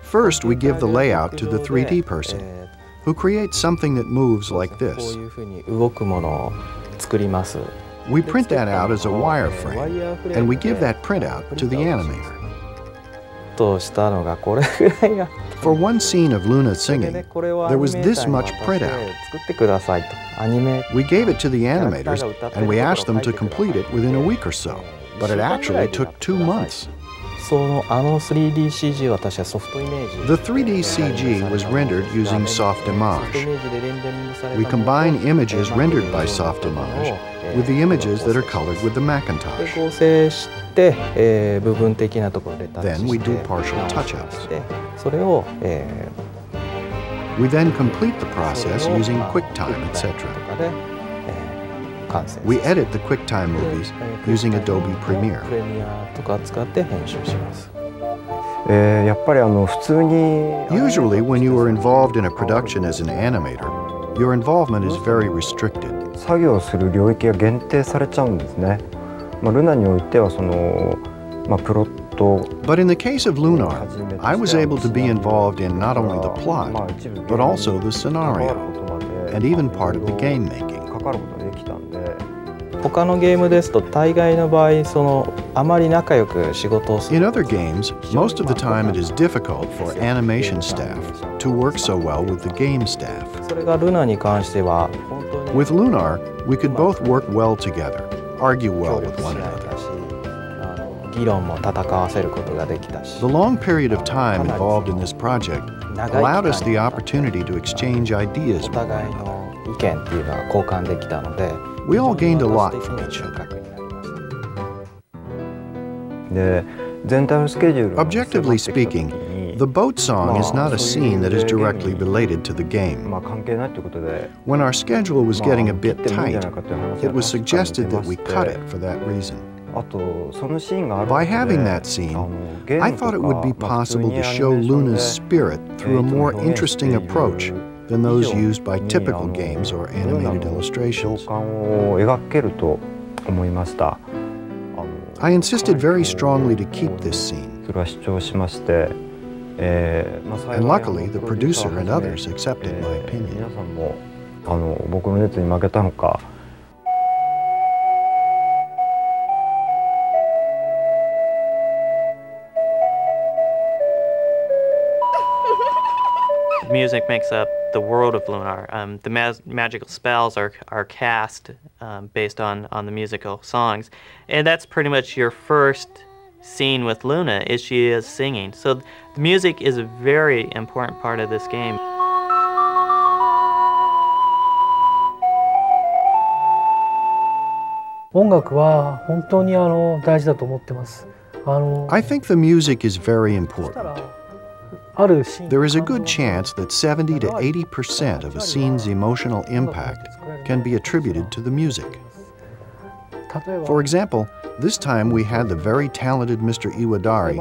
First, we give the layout to the 3D person, who creates something that moves like this. We print that out as a wireframe, and we give that printout to the animator. For one scene of Luna singing, there was this much printout. We gave it to the animators, and we asked them to complete it within a week or so, but it actually took 2 months. The 3D CG was rendered using soft image. We combine images rendered by soft image with the images that are colored with the Macintosh. Then we do partial touch-ups. We then complete the process using QuickTime, etc. We edit the QuickTime movies using Adobe Premiere. Usually, when you are involved in a production as an animator, your involvement is very restricted. But in the case of Lunar, I was able to be involved in not only the plot, but also the scenario, and even part of the game making. In other games, most of the time it is difficult for animation staff to work so well with the game staff. With Lunar, we could both work well together, argue well with one another. The long period of time involved in this project allowed us the opportunity to exchange ideas with one another. We all gained a lot from each other. Objectively speaking, the boat song is not a scene that is directly related to the game. When our schedule was getting a bit tight, it was suggested that we cut it for that reason. By having that scene, I thought it would be possible to show Luna's spirit through a more interesting approach than those used by typical games or animated illustrations. I insisted very strongly to keep this scene. And luckily, the producer and others accepted my opinion. Music makes up the world of Lunar. The magical spells are cast based on the musical songs, and that's pretty much your first scene with Luna, is she is singing. So the music is a very important part of this game. I think the music is very important. There is a good chance that 70 to 80% of a scene's emotional impact can be attributed to the music. For example, this time we had the very talented Mr. Iwadari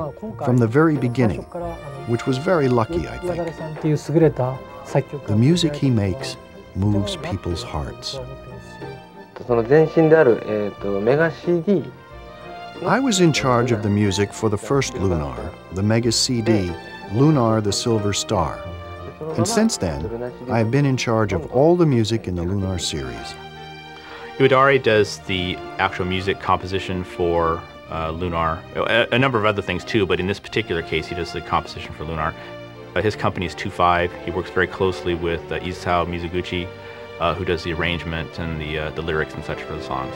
from the very beginning, which was very lucky, I think. The music he makes moves people's hearts. I was in charge of the music for the first Lunar, the Mega CD, Lunar the Silver Star. And since then, I have been in charge of all the music in the Lunar series. Iwadari does the actual music composition for Lunar, a number of other things too, but in this particular case, he does the composition for Lunar. His company is 2-5. He works very closely with Isao Mizuguchi, who does the arrangement and the lyrics and such for the songs.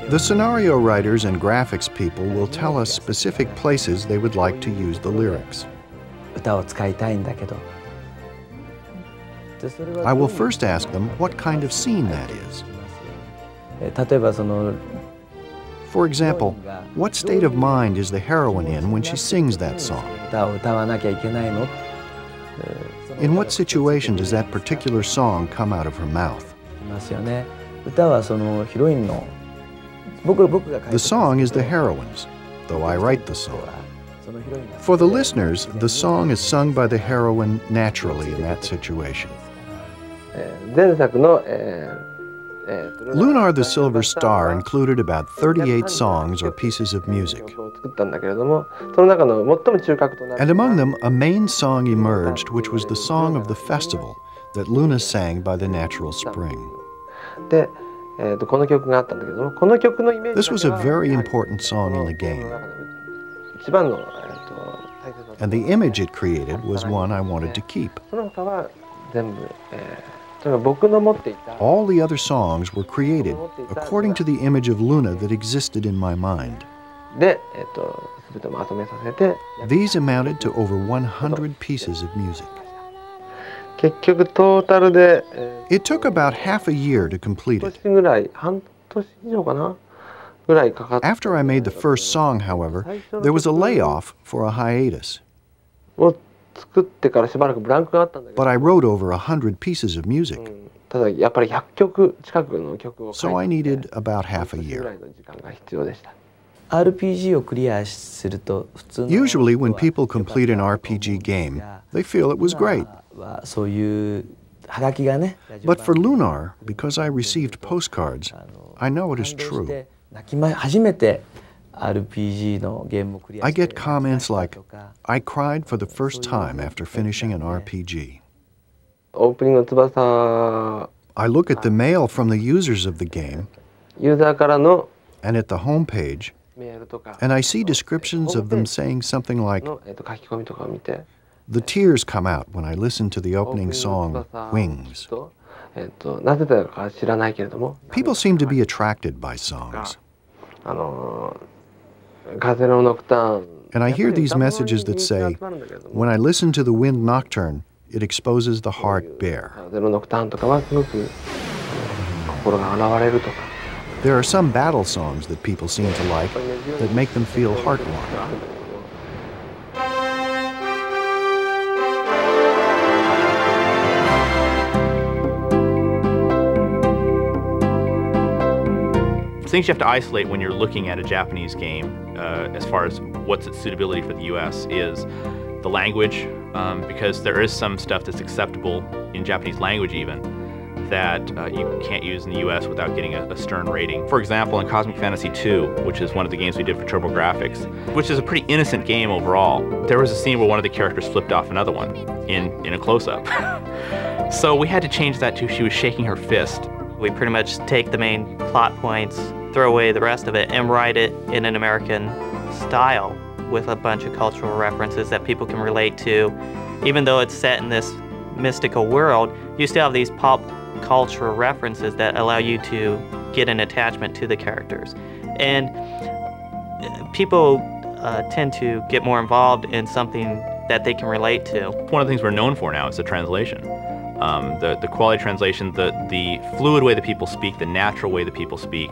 The scenario writers and graphics people will tell us specific places they would like to use the lyrics. I will first ask them what kind of scene that is. For example, what state of mind is the heroine in when she sings that song? In what situation does that particular song come out of her mouth? The song is the heroine's, though I write the song. For the listeners, the song is sung by the heroine naturally in that situation. Lunar the Silver Star included about 38 songs or pieces of music. And among them, a main song emerged, which was the song of the festival that Luna sang by the natural spring. This was a very important song in the game. And the image it created was one I wanted to keep. All the other songs were created according to the image of Luna that existed in my mind. These amounted to over 100 pieces of music. It took about half a year to complete it. After I made the first song, however, there was a layoff for a hiatus. But I wrote over 100 pieces of music. So I needed about half a year. Usually when people complete an RPG game, they feel it was great. But for Lunar, because I received postcards, I know it is true. I get comments like, "I cried for the first time after finishing an RPG." I look at the mail from the users of the game and at the home page, and I see descriptions of them saying something like, "The tears come out when I listen to the opening song, Wings." People seem to be attracted by songs. And I hear these messages that say, "When I listen to the Wind Nocturne, it exposes the heart bare." There are some battle songs that people seem to like that make them feel heartwarming. Things you have to isolate when you're looking at a Japanese game, as far as what's its suitability for the US, is the language, because there is some stuff that's acceptable in Japanese language even, that you can't use in the US without getting a stern rating. For example, in Cosmic Fantasy II, which is one of the games we did for TurboGrafx, which is a pretty innocent game overall, there was a scene where one of the characters flipped off another one in a close-up. So we had to change that to she was shaking her fist. We pretty much take the main plot points, throw away the rest of it, and write it in an American style with a bunch of cultural references that people can relate to. Even though it's set in this mystical world, you still have these pop cultural references that allow you to get an attachment to the characters. And people tend to get more involved in something that they can relate to. One of the things we're known for now is the translation. The quality translation, the fluid way that people speak, the natural way that people speak.